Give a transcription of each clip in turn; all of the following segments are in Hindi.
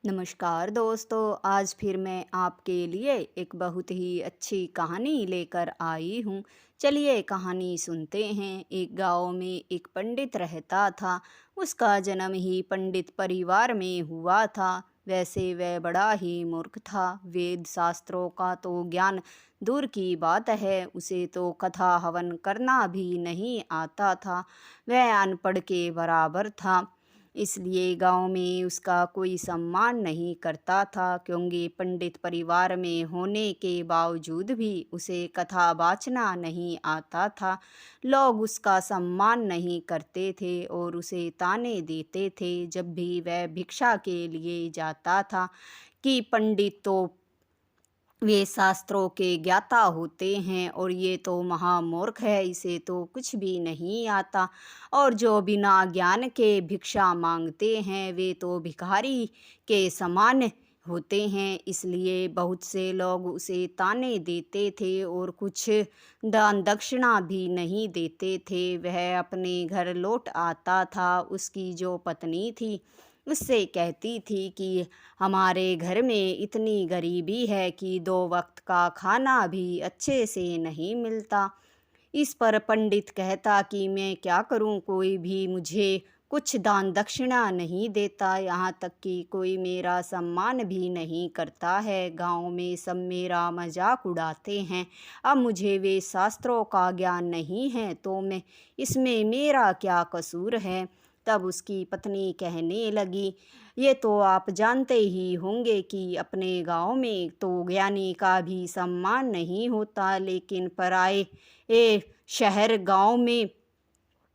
नमस्कार दोस्तों, आज फिर मैं आपके लिए एक बहुत ही अच्छी कहानी लेकर आई हूँ। चलिए कहानी सुनते हैं। एक गांव में एक पंडित रहता था। उसका जन्म ही पंडित परिवार में हुआ था। वैसे वह बड़ा ही मूर्ख था। वेद शास्त्रों का तो ज्ञान दूर की बात है, उसे तो कथा हवन करना भी नहीं आता था। वह अनपढ़ के बराबर था। इसलिए गांव में उसका कोई सम्मान नहीं करता था, क्योंकि पंडित परिवार में होने के बावजूद भी उसे कथा वाचना नहीं आता था। लोग उसका सम्मान नहीं करते थे और उसे ताने देते थे जब भी वह भिक्षा के लिए जाता था कि पंडित तो वे शास्त्रों के ज्ञाता होते हैं और ये तो महामूर्ख है, इसे तो कुछ भी नहीं आता। और जो बिना ज्ञान के भिक्षा मांगते हैं वे तो भिखारी के समान होते हैं। इसलिए बहुत से लोग उसे ताने देते थे और कुछ दान दक्षिणा भी नहीं देते थे। वह अपने घर लौट आता था। उसकी जो पत्नी थी उससे कहती थी कि हमारे घर में इतनी गरीबी है कि 2 वक्त का खाना भी अच्छे से नहीं मिलता। इस पर पंडित कहता कि मैं क्या करूं, कोई भी मुझे कुछ दान दक्षिणा नहीं देता, यहाँ तक कि कोई मेरा सम्मान भी नहीं करता है। गांव में सब मेरा मजाक उड़ाते हैं। अब मुझे वे शास्त्रों का ज्ञान नहीं है तो मैं इसमें मेरा क्या कसूर है। तब उसकी पत्नी कहने लगी, ये तो आप जानते ही होंगे कि अपने गांव में तो ज्ञानी का भी सम्मान नहीं होता, लेकिन पराए शहर गांव में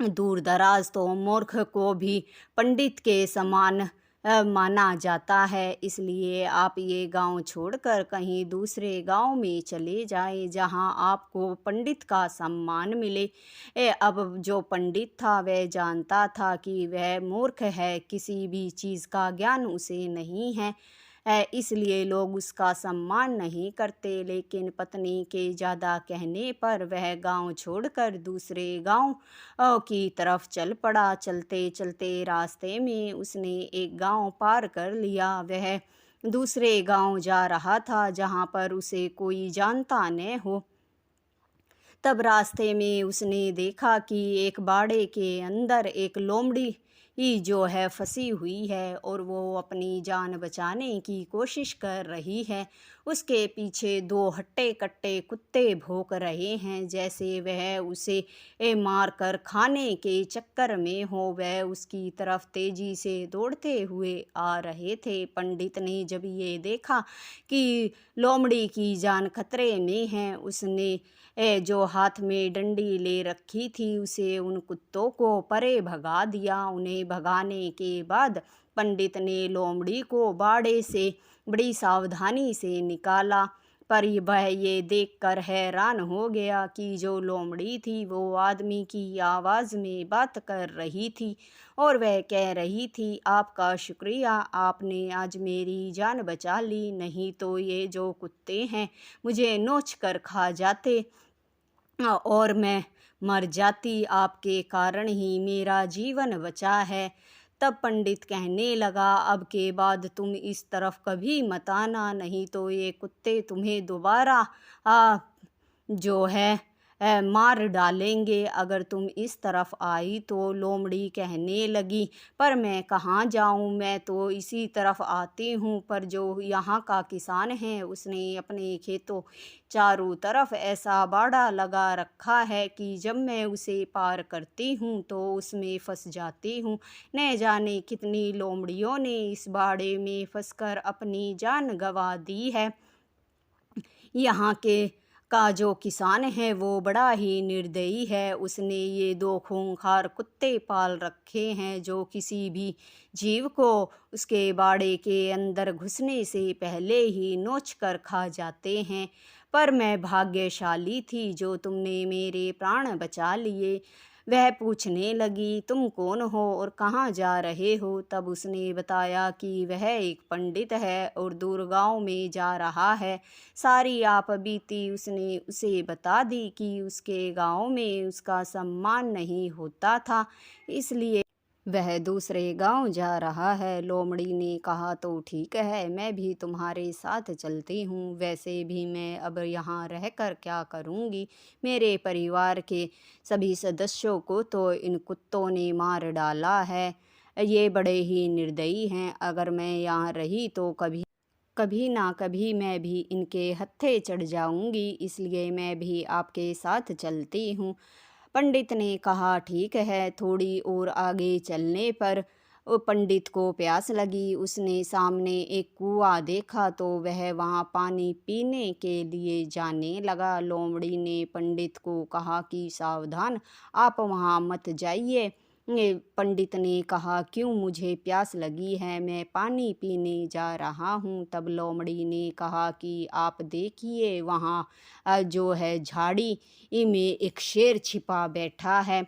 दूर दराज तो मूर्ख को भी पंडित के समान माना जाता है। इसलिए आप ये गांव छोड़कर कहीं दूसरे गांव में चले जाएं जहां आपको पंडित का सम्मान मिले। अब जो पंडित था वह जानता था कि वह मूर्ख है, किसी भी चीज़ का ज्ञान उसे नहीं है। इसलिए लोग उसका सम्मान नहीं करते, लेकिन पत्नी के ज़्यादा कहने पर वह गांव छोड़कर दूसरे गांव की तरफ चल पड़ा। चलते चलते रास्ते में उसने एक गांव पार कर लिया। वह दूसरे गांव जा रहा था जहां पर उसे कोई जानता न हो। तब रास्ते में उसने देखा कि एक बाड़े के अंदर एक लोमड़ी ही जो है फंसी हुई है और वो अपनी जान बचाने की कोशिश कर रही है। उसके पीछे 2 हट्टे कट्टे कुत्ते भौंक रहे हैं, जैसे वह उसे मार कर खाने के चक्कर में हो। वह उसकी तरफ तेजी से दौड़ते हुए आ रहे थे। पंडित ने जब ये देखा कि लोमड़ी की जान खतरे में है, उसने जो हाथ में डंडी ले रखी थी उसे उन कुत्तों को परे भगा दिया। उन्हें भगाने के बाद पंडित ने लोमड़ी को बाड़े से बड़ी सावधानी से निकाला। पर वह ये देखकर हैरान हो गया कि जो लोमड़ी थी वो आदमी की आवाज़ में बात कर रही थी और वह कह रही थी, आपका शुक्रिया, आपने आज मेरी जान बचा ली, नहीं तो ये जो कुत्ते हैं मुझे नोच कर खा जाते और मैं मर जाती। आपके कारण ही मेरा जीवन बचा है। तब पंडित कहने लगा, अब के बाद तुम इस तरफ कभी मत आना, नहीं तो ये कुत्ते तुम्हें दोबारा जो है मार डालेंगे अगर तुम इस तरफ आई तो। लोमड़ी कहने लगी, पर मैं कहाँ जाऊँ, मैं तो इसी तरफ आती हूँ। पर जो यहाँ का किसान है उसने अपने खेतों चारों तरफ ऐसा बाड़ा लगा रखा है कि जब मैं उसे पार करती हूँ तो उसमें फंस जाती हूँ। न जाने कितनी लोमड़ियों ने इस बाड़े में फंसकर अपनी जान गंवा दी है। यहाँ के का जो किसान है वो बड़ा ही निर्दयी है। उसने ये 2 खूंखार कुत्ते पाल रखे हैं जो किसी भी जीव को उसके बाड़े के अंदर घुसने से पहले ही नोच कर खा जाते हैं। पर मैं भाग्यशाली थी जो तुमने मेरे प्राण बचा लिए। वह पूछने लगी, तुम कौन हो और कहाँ जा रहे हो। तब उसने बताया कि वह एक पंडित है और दूर गांव में जा रहा है। सारी आप बीती उसने उसे बता दी कि उसके गांव में उसका सम्मान नहीं होता था, इसलिए वह दूसरे गांव जा रहा है। लोमड़ी ने कहा, तो ठीक है, मैं भी तुम्हारे साथ चलती हूँ। वैसे भी मैं अब यहाँ रहकर क्या करूँगी? मेरे परिवार के सभी सदस्यों को तो इन कुत्तों ने मार डाला है। ये बड़े ही निर्दयी हैं। अगर मैं यहाँ रही तो कभी कभी ना कभी मैं भी इनके हत्थे चढ़ जाऊंगी, इसलिए मैं भी आपके साथ चलती हूँ। पंडित ने कहा, ठीक है। थोड़ी और आगे चलने पर पंडित को प्यास लगी। उसने सामने एक कुआं देखा तो वह वहां पानी पीने के लिए जाने लगा। लोमड़ी ने पंडित को कहा कि सावधान, आप वहां मत जाइए। पंडित ने कहा, क्यों? मुझे प्यास लगी है, मैं पानी पीने जा रहा हूँ। तब लोमड़ी ने कहा कि आप देखिए, वहाँ जो है झाड़ी में एक शेर छिपा बैठा है,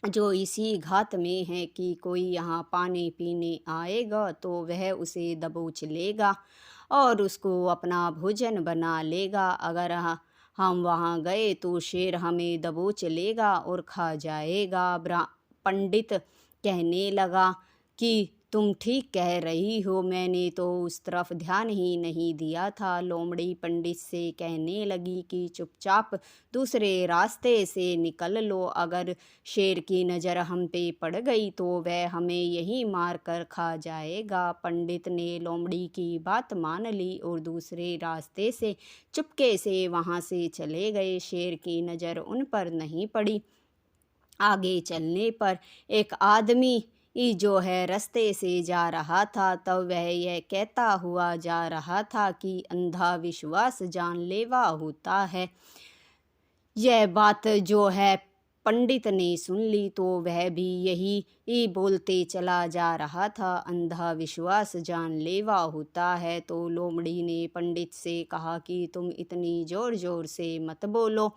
जो इसी घात में है कि कोई यहाँ पानी पीने आएगा तो वह उसे दबोच लेगा और उसको अपना भोजन बना लेगा। अगर हम वहाँ गए तो शेर हमें दबोच लेगा और खा जाएगा। पंडित कहने लगा कि तुम ठीक कह रही हो, मैंने तो उस तरफ ध्यान ही नहीं दिया था। लोमड़ी पंडित से कहने लगी कि चुपचाप दूसरे रास्ते से निकल लो। अगर शेर की नज़र हम पे पड़ गई तो वह हमें यहीं मार कर खा जाएगा। पंडित ने लोमड़ी की बात मान ली और दूसरे रास्ते से चुपके से वहाँ से चले गए। शेर की नज़र उन पर नहीं पड़ी। आगे चलने पर एक आदमी जो है रास्ते से जा रहा था, तब वह यह कहता हुआ जा रहा था कि अंधा विश्वास जानलेवा होता है। यह बात जो है पंडित ने सुन ली तो वह भी यही ही बोलते चला जा रहा था, अंधा विश्वास जानलेवा होता है। तो लोमड़ी ने पंडित से कहा कि तुम इतनी जोर जोर से मत बोलो।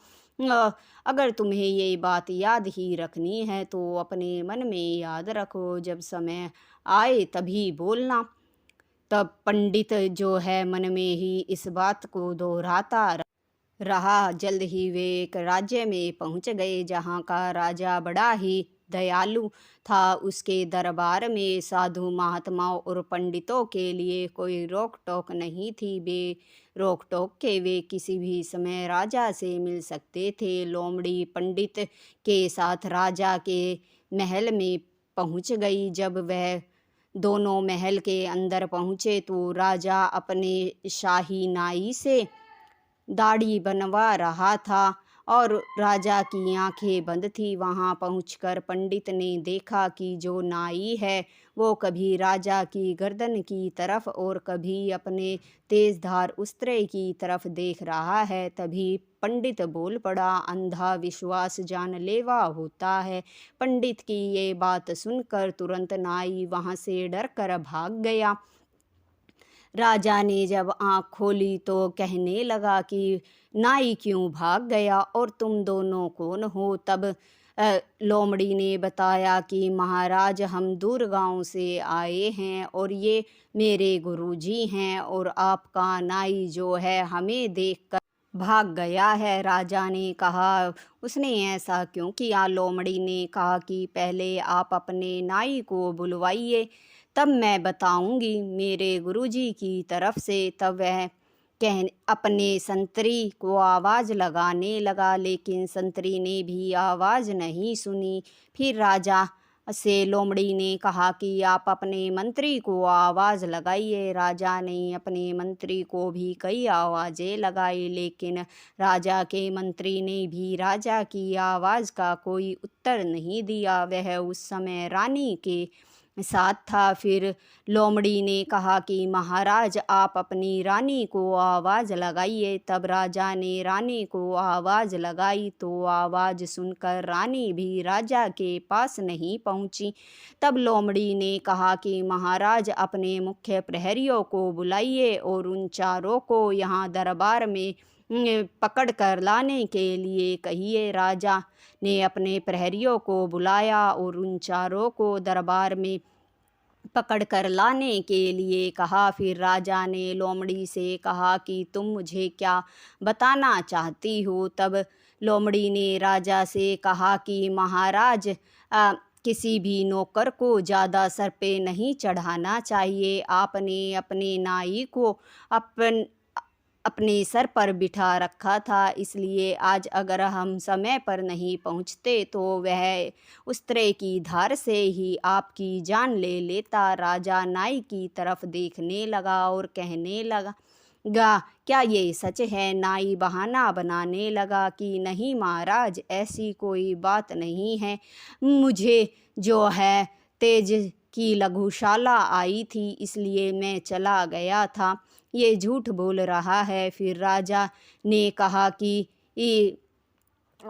अगर तुम्हें ये बात याद ही रखनी है तो अपने मन में याद रखो, जब समय आए तभी बोलना। तब पंडित जो है मन में ही इस बात को दोहराता रहा। जल्द ही वे एक राज्य में पहुंच गए जहां का राजा बड़ा ही दयालु था। उसके दरबार में साधु महात्माओं और पंडितों के लिए कोई रोक टोक नहीं थी। बे रोक टोक के वे किसी भी समय राजा से मिल सकते थे। लोमड़ी पंडित के साथ राजा के महल में पहुंच गई। जब वह दोनों महल के अंदर पहुंचे तो राजा अपने शाही नाई से दाढ़ी बनवा रहा था और राजा की आंखें बंद थी। वहां पहुंचकर पंडित ने देखा कि जो नाई है वो कभी राजा की गर्दन की तरफ और कभी अपने तेजधार उस्त्रे की तरफ देख रहा है। तभी पंडित बोल पड़ा, अंधा विश्वास जानलेवा होता है। पंडित की ये बात सुनकर तुरंत नाई वहां से डर कर भाग गया। राजा ने जब आँख खोली तो कहने लगा कि नाई क्यों भाग गया और तुम दोनों कौन हो? तब लोमड़ी ने बताया कि महाराज, हम दूर गांव से आए हैं और ये मेरे गुरुजी हैं और आपका नाई जो है हमें देखकर भाग गया है। राजा ने कहा, उसने ऐसा क्यों किया? लोमड़ी ने कहा कि पहले आप अपने नाई को बुलवाइए, तब मैं बताऊंगी मेरे गुरुजी की तरफ से। तब वह अपने संतरी को आवाज़ लगाने लगा, लेकिन संतरी ने भी आवाज़ नहीं सुनी। फिर राजा से लोमड़ी ने कहा कि आप अपने मंत्री को आवाज़ लगाइए। राजा ने अपने मंत्री को भी कई आवाज़ें लगाई, लेकिन राजा के मंत्री ने भी राजा की आवाज़ का कोई उत्तर नहीं दिया। वह उस समय रानी के साथ था। फिर लोमड़ी ने कहा कि महाराज, आप अपनी रानी को आवाज़ लगाइए। तब राजा ने रानी को आवाज़ लगाई तो आवाज़ सुनकर रानी भी राजा के पास नहीं पहुंची। तब लोमड़ी ने कहा कि महाराज, अपने मुख्य प्रहरियों को बुलाइए और उन चारों को यहाँ दरबार में पकड़ कर लाने के लिए कहिए। राजा ने अपने प्रहरियों को बुलाया और उन चारों को दरबार में पकड़ कर लाने के लिए कहा। फिर राजा ने लोमड़ी से कहा कि तुम मुझे क्या बताना चाहती हो? तब लोमड़ी ने राजा से कहा कि महाराज, किसी भी नौकर को ज़्यादा सर पे नहीं चढ़ाना चाहिए। आपने अपने नाई को अपने सर पर बिठा रखा था, इसलिए आज अगर हम समय पर नहीं पहुँचते तो वह उस्तरे की धार से ही आपकी जान ले लेता। राजा नाई की तरफ देखने लगा और कहने लगा, क्या ये सच है? नाई बहाना बनाने लगा कि नहीं महाराज, ऐसी कोई बात नहीं है। मुझे जो है तेज की लघुशाला आई थी, इसलिए मैं चला गया था। ये झूठ बोल रहा है। फिर राजा ने कहा कि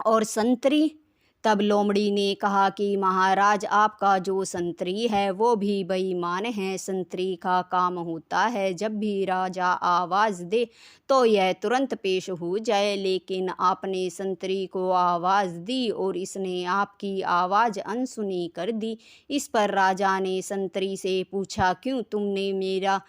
और संतरी? तब लोमड़ी ने कहा कि महाराज, आपका जो संतरी है वो भी बेईमान है। संतरी का काम होता है जब भी राजा आवाज़ दे तो यह तुरंत पेश हो जाए, लेकिन आपने संतरी को आवाज़ दी और इसने आपकी आवाज़ अनसुनी कर दी। इस पर राजा ने संतरी से पूछा, क्यों तुमने मेरा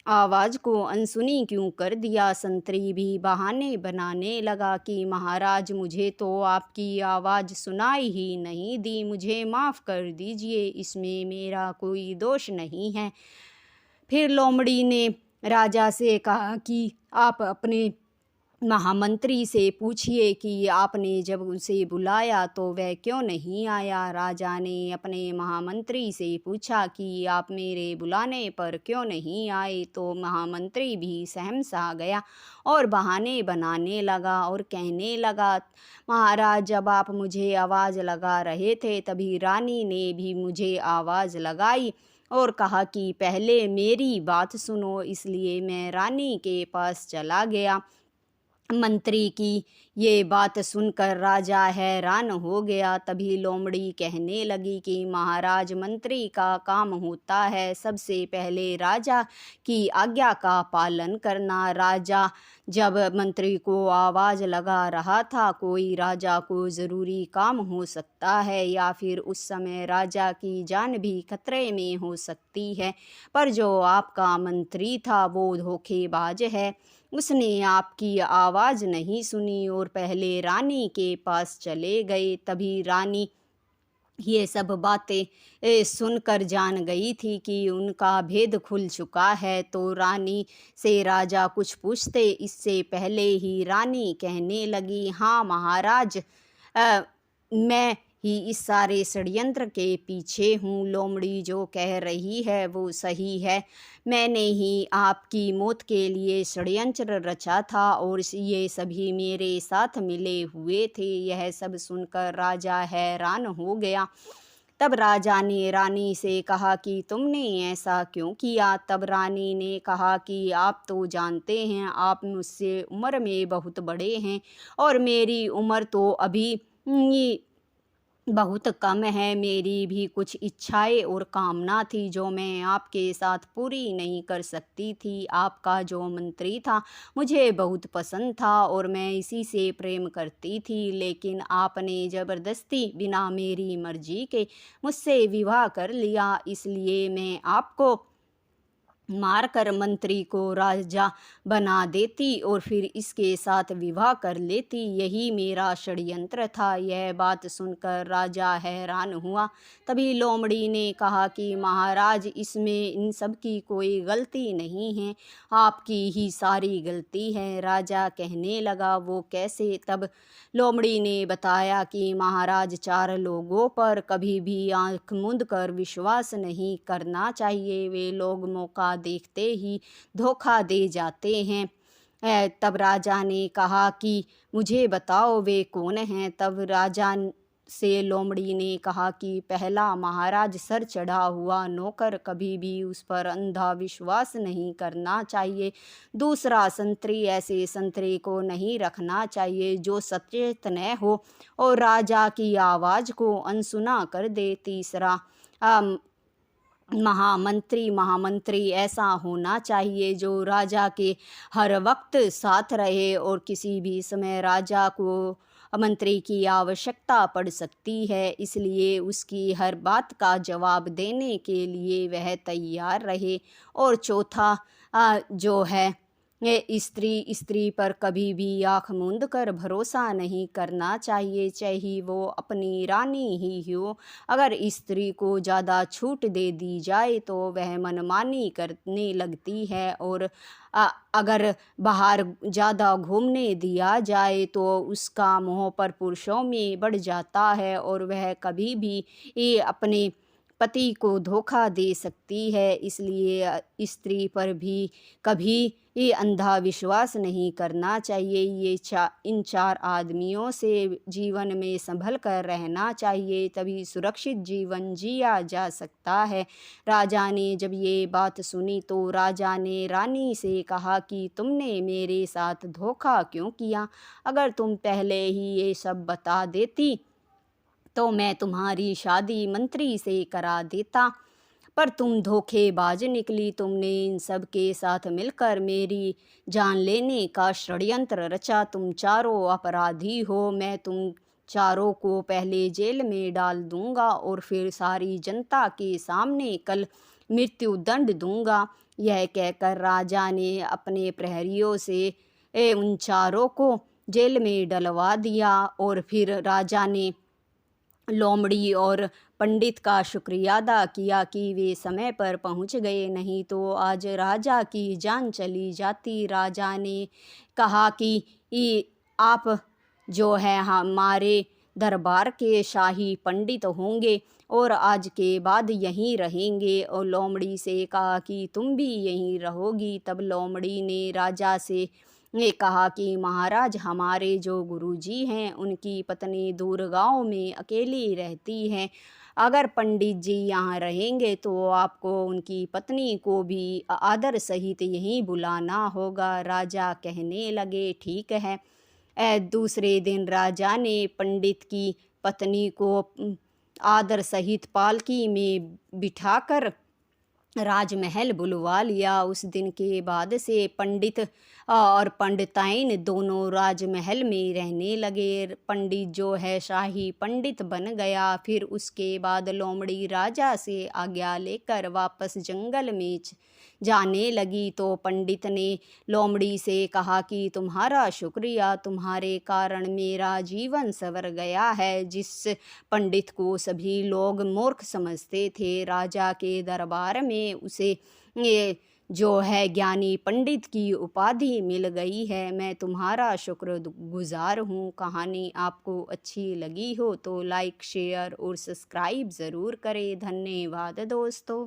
आवाज़ को अनसुनी क्यों कर दिया? संतरी भी बहाने बनाने लगा कि महाराज, मुझे तो आपकी आवाज़ सुनाई ही नहीं दी, मुझे माफ़ कर दीजिए, इसमें मेरा कोई दोष नहीं है। फिर लोमड़ी ने राजा से कहा कि आप अपने महामंत्री से पूछिए कि आपने जब उसे बुलाया तो वह क्यों नहीं आया। राजा ने अपने महामंत्री से पूछा कि आप मेरे बुलाने पर क्यों नहीं आए, तो महामंत्री भी सहम सा गया और बहाने बनाने लगा और कहने लगा, महाराज, जब आप मुझे आवाज़ लगा रहे थे तभी रानी ने भी मुझे आवाज़ लगाई और कहा कि पहले मेरी बात सुनो, इसलिए मैं रानी के पास चला गया। मंत्री की ये बात सुनकर राजा हैरान हो गया। तभी लोमड़ी कहने लगी कि महाराज, मंत्री का काम होता है सबसे पहले राजा की आज्ञा का पालन करना। राजा जब मंत्री को आवाज़ लगा रहा था, कोई राजा को ज़रूरी काम हो सकता है या फिर उस समय राजा की जान भी खतरे में हो सकती है, पर जो आपका मंत्री था वो धोखेबाज है। उसने आपकी आवाज़ नहीं सुनी और पहले रानी के पास चले गए। तभी रानी ये सब बातें सुनकर जान गई थी कि उनका भेद खुल चुका है, तो रानी से राजा कुछ पूछते इससे पहले ही रानी कहने लगी, हाँ महाराज, मैं ही इस सारे षड्यंत्र के पीछे हूँ। लोमड़ी जो कह रही है वो सही है। मैंने ही आपकी मौत के लिए षड्यंत्र रचा था और ये सभी मेरे साथ मिले हुए थे। यह सब सुनकर राजा हैरान हो गया। तब राजा ने रानी से कहा कि तुमने ऐसा क्यों किया? तब रानी ने कहा कि आप तो जानते हैं, आप मुझसे उम्र में बहुत बड़े हैं और मेरी उम्र तो अभी बहुत कम है। मेरी भी कुछ इच्छाएं और कामना थी जो मैं आपके साथ पूरी नहीं कर सकती थी। आपका जो मंत्री था मुझे बहुत पसंद था और मैं इसी से प्रेम करती थी, लेकिन आपने ज़बरदस्ती बिना मेरी मर्जी के मुझसे विवाह कर लिया, इसलिए मैं आपको मारकर मंत्री को राजा बना देती और फिर इसके साथ विवाह कर लेती। यही मेरा षड्यंत्र था। यह बात सुनकर राजा हैरान हुआ। तभी लोमड़ी ने कहा कि महाराज, इसमें इन सब की कोई गलती नहीं है, आपकी ही सारी गलती है। राजा कहने लगा, वो कैसे? तब लोमड़ी ने बताया कि महाराज, 4 लोगों पर कभी भी आंख मूंद कर विश्वास नहीं करना चाहिए। वे लोग मौका देखते ही धोखा दे जाते हैं। तब राजा ने कहा कि मुझे बताओ वे कौन हैं? तब राजा से लोमड़ी ने कहा कि पहला महाराज, सर चढ़ा हुआ नौकर, कभी भी उस पर अंधा विश्वास नहीं करना चाहिए। दूसरा संतरी, ऐसे संतरी को नहीं रखना चाहिए जो सचेत न हो और राजा की आवाज़ को अनसुना कर दे। तीसरा महामंत्री ऐसा होना चाहिए जो राजा के हर वक्त साथ रहे और किसी भी समय राजा को मंत्री की आवश्यकता पड़ सकती है, इसलिए उसकी हर बात का जवाब देने के लिए वह तैयार रहे। और चौथा जो है स्त्री स्त्री पर कभी भी आँख मूंद कर भरोसा नहीं करना चाहिए, चाहे वो अपनी रानी ही हो। अगर स्त्री को ज़्यादा छूट दे दी जाए तो वह मनमानी करने लगती है, और अगर बाहर ज़्यादा घूमने दिया जाए तो उसका मोह पर पुरुषों में बढ़ जाता है, और वह कभी भी ये अपने पति को धोखा दे सकती है। इसलिए स्त्री पर भी कभी ये अंधा विश्वास नहीं करना चाहिए। इन 4 आदमियों से जीवन में संभल कर रहना चाहिए, तभी सुरक्षित जीवन जिया जा सकता है। राजा ने जब ये बात सुनी तो राजा ने रानी से कहा कि तुमने मेरे साथ धोखा क्यों किया? अगर तुम पहले ही ये सब बता देती तो मैं तुम्हारी शादी मंत्री से करा देता, पर तुम धोखेबाज निकली। तुमने इन सब के साथ मिलकर मेरी जान लेने का षड्यंत्र रचा। तुम चारों अपराधी हो। मैं तुम चारों को पहले जेल में डाल दूंगा और फिर सारी जनता के सामने कल मृत्यु दंड दूंगा। यह कहकर राजा ने अपने प्रहरियों से उन चारों को जेल में डलवा दिया, और फिर राजा ने लोमड़ी और पंडित का शुक्रिया अदा किया कि वे समय पर पहुंच गए, नहीं तो आज राजा की जान चली जाती। राजा ने कहा कि आप जो है हमारे दरबार के शाही पंडित होंगे और आज के बाद यहीं रहेंगे। और लोमड़ी से कहा कि तुम भी यहीं रहोगी। तब लोमड़ी ने राजा से ने कहा कि महाराज, हमारे जो गुरुजी हैं उनकी पत्नी दूर गांव में अकेली रहती है। अगर पंडित जी यहाँ रहेंगे तो आपको उनकी पत्नी को भी आदर सहित यहीं बुलाना होगा। राजा कहने लगे, ठीक है। दूसरे दिन राजा ने पंडित की पत्नी को आदर सहित पालकी में बिठाकर राजमहल बुलवा लिया। उस दिन के बाद से पंडित और पंडिताइन दोनों राजमहल में रहने लगे। पंडित जो है शाही पंडित बन गया। फिर उसके बाद लोमड़ी राजा से आज्ञा लेकर वापस जंगल में जाने लगी, तो पंडित ने लोमड़ी से कहा कि तुम्हारा शुक्रिया, तुम्हारे कारण मेरा जीवन संवर गया है। जिस पंडित को सभी लोग मूर्ख समझते थे, राजा के दरबार में उसे ये जो है ज्ञानी पंडित की उपाधि मिल गई है। मैं तुम्हारा शुक्रगुजार हूँ। कहानी आपको अच्छी लगी हो तो लाइक, शेयर और सब्सक्राइब ज़रूर करें। धन्यवाद दोस्तों।